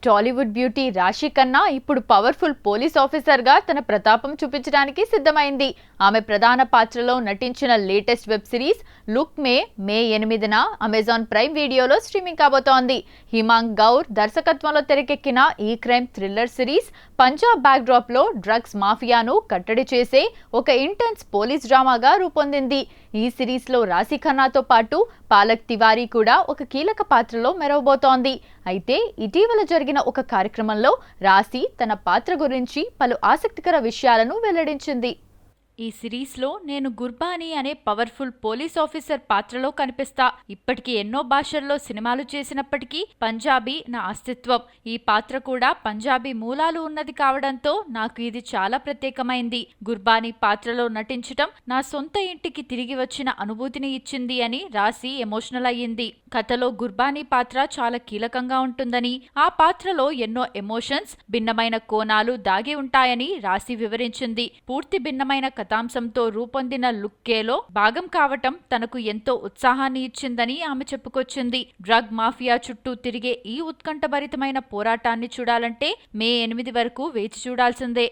Tollywood beauty రాశి ఖన్నా ఇప్పుడు powerful police ఆఫీసర్గా తన ప్రతాపం చూపించడానికి సిద్ధమైంది. ఆమె ప్రధాన పాత్రలో నటించిన లేటెస్ట్ వెబ్ సిరీస్ లుక్ మే 8న అమెజాన్ ప్రైమ్ వీడియోలో స్ట్రీమింగ్ కాబోతోంది. హిమాంగ్ గౌర్ దర్శకత్వంలో తెరకెక్కిన ఈ crime thriller series Punjab backdrop లో డ్రగ్స్ మాఫియాను కట్టడి చేసే ఒక ఇంటెన్స్ పోలీస్ డ్రామాగా రూపొందింది. ఈ సిరీస్ లో రాశి ఖన్నాతో పాటు పాలక్ తివారీ కూడా ఒక కీలక పాత్రలో మెరవబోతోంది. అయితే ఇటీవల జరిగిన ఒక కార్యక్రమంలో రాశి తన పాత్ర గురించి పలు ఆసక్తికర విషయాలను వెల్లడించింది. ఈ సిరీస్లో నేను గుర్బానీ అనే పవర్ఫుల్ పోలీస్ ఆఫీసర్ పాత్రలో కనిపిస్తా. ఇప్పటికీ ఎన్నో భాషల్లో సినిమాలు చేసినప్పటికీ పంజాబీ నా అస్తిత్వం. ఈ పాత్ర కూడా పంజాబీ మూలాలు ఉన్నది కావడంతో నాకు ఇది చాలా ప్రత్యేకమైంది. గుర్బానీ పాత్రలో నటించటం నా సొంత ఇంటికి తిరిగి వచ్చిన అనుభూతిని ఇచ్చింది అని రాశి ఎమోషనల్ అయ్యింది. కథలో గుర్బానీ పాత్ర చాలా కీలకంగా ఉంటుందని, ఆ పాత్రలో ఎన్నో ఎమోషన్స్, భిన్నమైన కోణాలు దాగి ఉంటాయని రాశి వివరించింది. పూర్తి భిన్నమైన కథాంశంతో రూపొందిన లుక్కేలో భాగం కావటం తనకు ఎంతో ఉత్సాహాన్ని ఇచ్చిందని ఆమె చెప్పుకొచ్చింది. డ్రగ్ మాఫియా చుట్టూ తిరిగే ఈ ఉత్కంఠభరితమైన పోరాటాన్ని చూడాలంటే మే 8 వరకు వేచి చూడాల్సిందే.